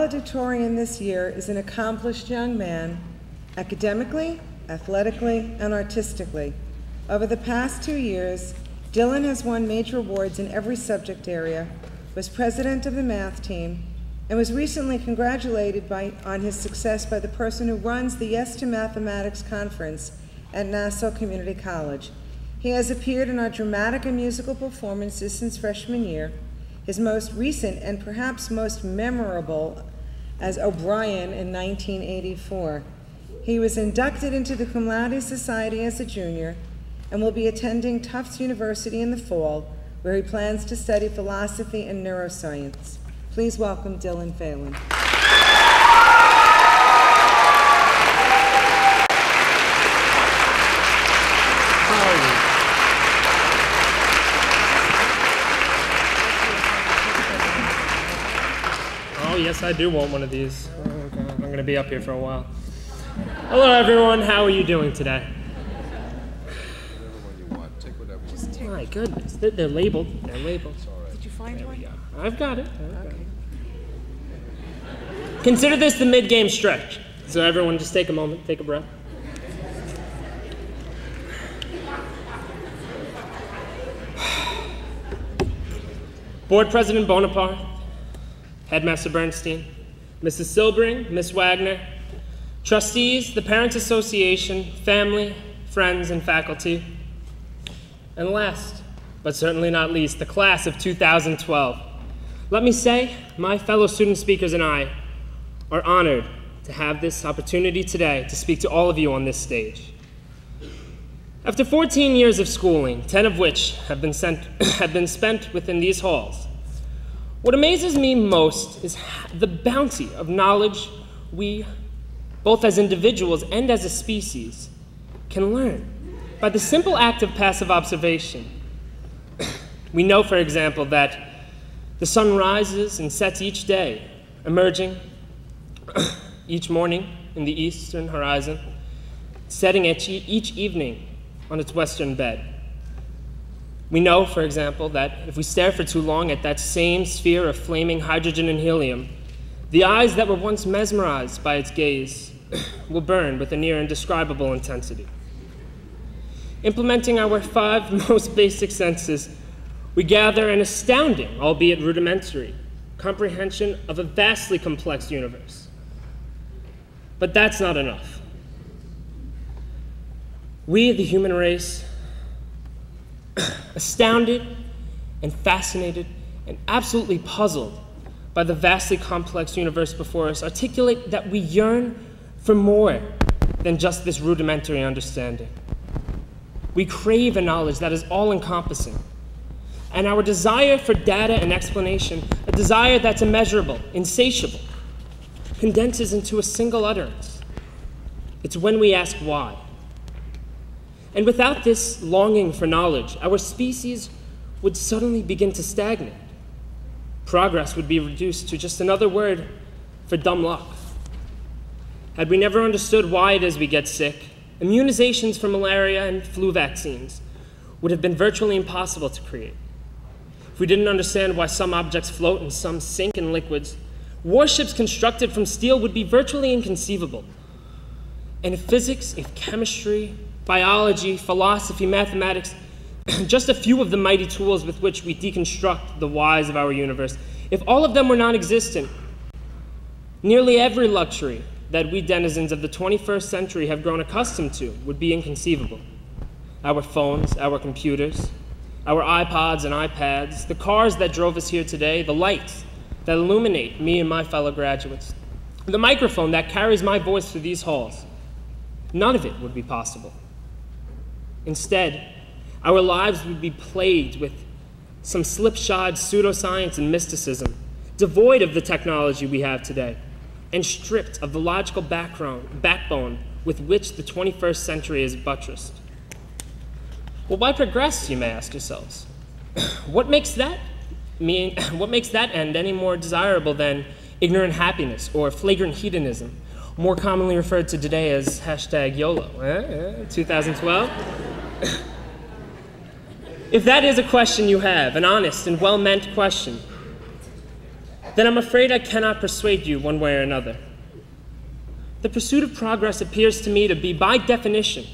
valedictorian this year is an accomplished young man, academically, athletically, and artistically. Over the past 2 years, Dylan has won major awards in every subject area, was president of the math team, and was recently congratulated on his success by the person who runs the Yes to Mathematics conference at Nassau Community College. He has appeared in our dramatic and musical performances since freshman year, his most recent and perhaps most memorable as O'Brien in 1984. He was inducted into the Cum Laude Society as a junior and will be attending Tufts University in the fall, where he plans to study philosophy and neuroscience. Please welcome Dylan Phelan. Oh, yes, I do want one of these. Okay. I'm going to be up here for a while. Hello, everyone. How are you doing today? My goodness, they're labeled. They're labeled. Did you find one? I've got it. Consider this the mid-game stretch. So everyone just take a moment, take a breath. Board President Bonaparte, Headmaster Bernstein, Mrs. Silbering, Miss Wagner, trustees, the Parents Association, family, friends, and faculty, and last, but certainly not least, the class of 2012. Let me say, my fellow student speakers and I are honored to have this opportunity today to speak to all of you on this stage. After 14 years of schooling, 10 of which have been spent within these halls, what amazes me most is the bounty of knowledge we, both as individuals and as a species, can learn by the simple act of passive observation. We know, for example, that the sun rises and sets each day, emerging each morning in the eastern horizon, setting each evening on its western bed. We know, for example, that if we stare for too long at that same sphere of flaming hydrogen and helium, the eyes that were once mesmerized by its gaze will burn with a near indescribable intensity. Implementing our 5 most basic senses, we gather an astounding, albeit rudimentary, comprehension of a vastly complex universe. But that's not enough. We, the human race, astounded and fascinated and absolutely puzzled by the vastly complex universe before us, articulate that we yearn for more than just this rudimentary understanding. We crave a knowledge that is all-encompassing, and our desire for data and explanation, a desire that's immeasurable, insatiable, condenses into a single utterance. It's when we ask why. And without this longing for knowledge, our species would suddenly begin to stagnate. Progress would be reduced to just another word for dumb luck. Had we never understood why it is we get sick, immunizations for malaria and flu vaccines would have been virtually impossible to create. If we didn't understand why some objects float and some sink in liquids, warships constructed from steel would be virtually inconceivable. And if physics, if chemistry, biology, philosophy, mathematics, just a few of the mighty tools with which we deconstruct the whys of our universe, if all of them were non-existent, nearly every luxury that we denizens of the 21st century have grown accustomed to would be inconceivable. Our phones, our computers, our iPods and iPads, the cars that drove us here today, the lights that illuminate me and my fellow graduates, the microphone that carries my voice through these halls, none of it would be possible. Instead, our lives would be plagued with some slipshod pseudoscience and mysticism, devoid of the technology we have today, and stripped of the logical backbone with which the 21st century is buttressed. Well, why progress, you may ask yourselves? What makes that end any more desirable than ignorant happiness or flagrant hedonism, more commonly referred to today as #YOLO, 2012? If that is a question you have, an honest and well-meant question, then I'm afraid I cannot persuade you one way or another. The pursuit of progress appears to me to be, by definition,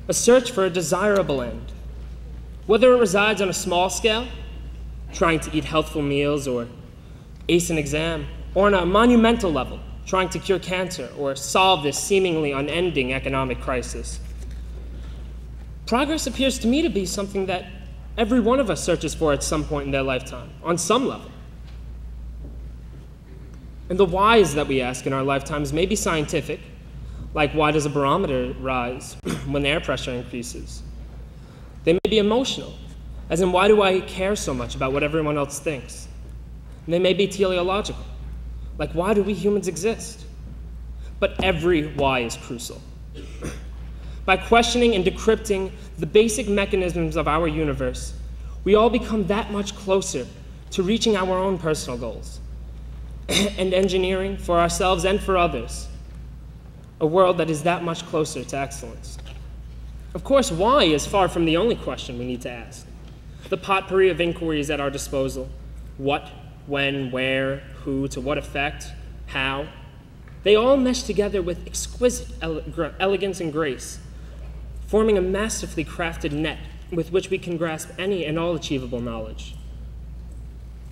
a search for a desirable end. Whether it resides on a small scale, trying to eat healthful meals or ace an exam, or on a monumental level, trying to cure cancer or solve this seemingly unending economic crisis. Progress appears to me to be something that every one of us searches for at some point in their lifetime, on some level. And the whys that we ask in our lifetimes may be scientific, like why does a barometer rise when air pressure increases? They may be emotional, as in why do I care so much about what everyone else thinks? And they may be teleological, like why do we humans exist? But every why is crucial. By questioning and decrypting the basic mechanisms of our universe, we all become that much closer to reaching our own personal goals and engineering for ourselves and for others a world that is that much closer to excellence. Of course, why is far from the only question we need to ask. The potpourri of inquiries at our disposal, what, when, where, who, to what effect, how, they all mesh together with exquisite elegance and grace, forming a masterfully crafted net with which we can grasp any and all achievable knowledge.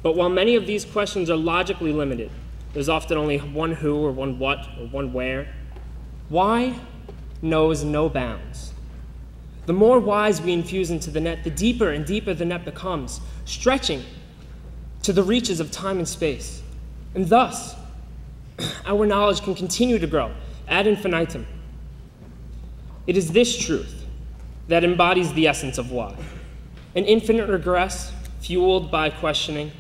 But while many of these questions are logically limited, there's often only one who or one what or one where, why knows no bounds. The more whys we infuse into the net, the deeper and deeper the net becomes, stretching to the reaches of time and space. And thus, our knowledge can continue to grow ad infinitum. It is this truth that embodies the essence of why. An infinite regress fueled by questioning,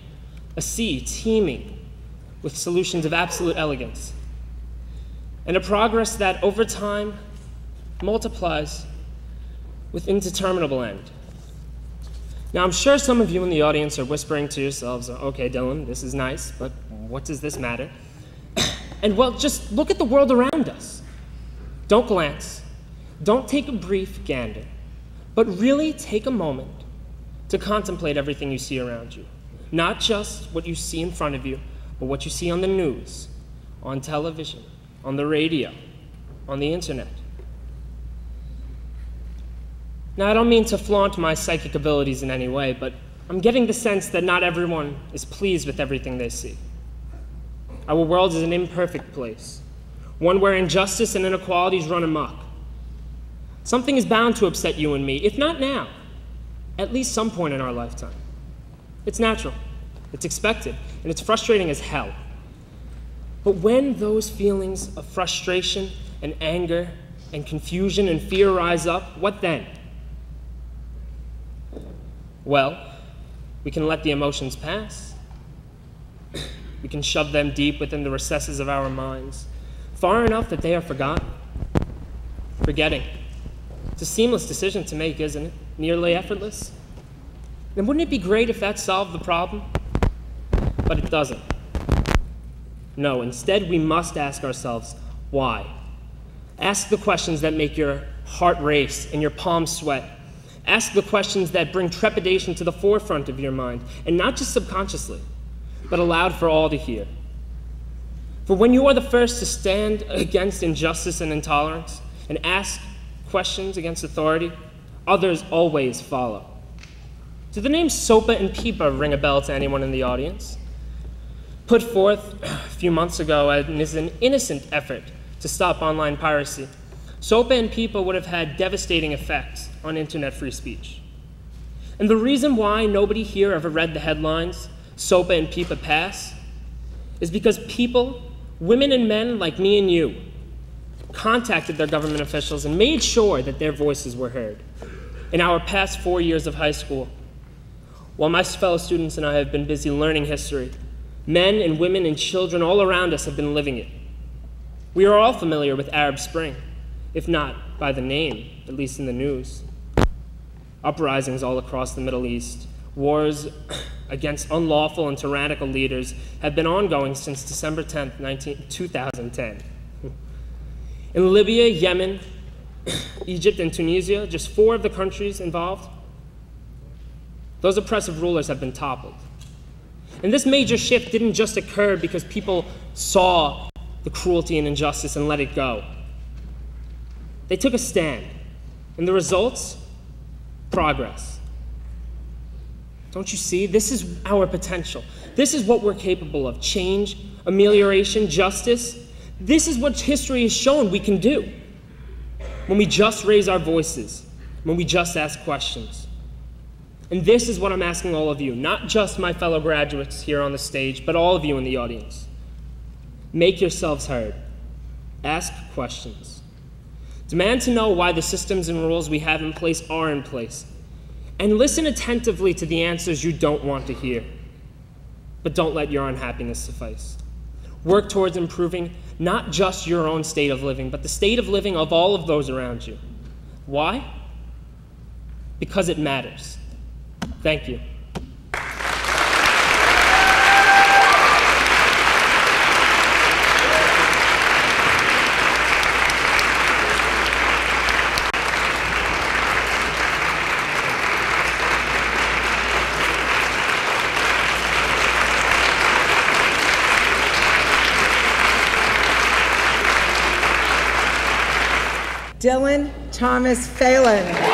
a sea teeming with solutions of absolute elegance, and a progress that over time multiplies with indeterminable end. Now, I'm sure some of you in the audience are whispering to yourselves, okay, Dylan, this is nice, but what does this matter? And well, just look at the world around us. Don't glance. Don't take a brief gander, but really take a moment to contemplate everything you see around you. Not just what you see in front of you, but what you see on the news, on television, on the radio, on the internet. Now, I don't mean to flaunt my psychic abilities in any way, but I'm getting the sense that not everyone is pleased with everything they see. Our world is an imperfect place, one where injustice and inequalities run amok. Something is bound to upset you and me, if not now, at least some point in our lifetime. It's natural, it's expected, and it's frustrating as hell. But when those feelings of frustration and anger and confusion and fear rise up, what then? Well, we can let the emotions pass. We can shove them deep within the recesses of our minds, far enough that they are forgotten. Forgetting. It's a seamless decision to make, isn't it? Nearly effortless. And wouldn't it be great if that solved the problem? But it doesn't. No, instead we must ask ourselves, why? Ask the questions that make your heart race and your palms sweat. Ask the questions that bring trepidation to the forefront of your mind, and not just subconsciously, but aloud for all to hear. For when you are the first to stand against injustice and intolerance, and ask questions against authority, others always follow. Do the names SOPA and PIPA ring a bell to anyone in the audience? Put forth a few months ago as an innocent effort to stop online piracy, SOPA and PIPA would have had devastating effects on internet free speech. And the reason why nobody here ever read the headlines, SOPA and PIPA pass, is because people, women and men like me and you, contacted their government officials and made sure that their voices were heard. In our past 4 years of high school, while my fellow students and I have been busy learning history, men and women and children all around us have been living it. We are all familiar with Arab Spring, if not by the name, at least in the news. Uprisings all across the Middle East, wars against unlawful and tyrannical leaders have been ongoing since December 10th, 2010. In Libya, Yemen, Egypt, and Tunisia, just 4 of the countries involved, those oppressive rulers have been toppled. And this major shift didn't just occur because people saw the cruelty and injustice and let it go. They took a stand. And the results? Progress. Don't you see? This is our potential. This is what we're capable of. Change, amelioration, justice. This is what history has shown we can do when we just raise our voices, when we just ask questions. And this is what I'm asking all of you, not just my fellow graduates here on the stage, but all of you in the audience. Make yourselves heard. Ask questions. Demand to know why the systems and rules we have in place are in place. And listen attentively to the answers you don't want to hear. But don't let your unhappiness suffice. Work towards improving not just your own state of living, but the state of living of all of those around you. Why? Because it matters. Thank you. Dylan Thomas Phelan.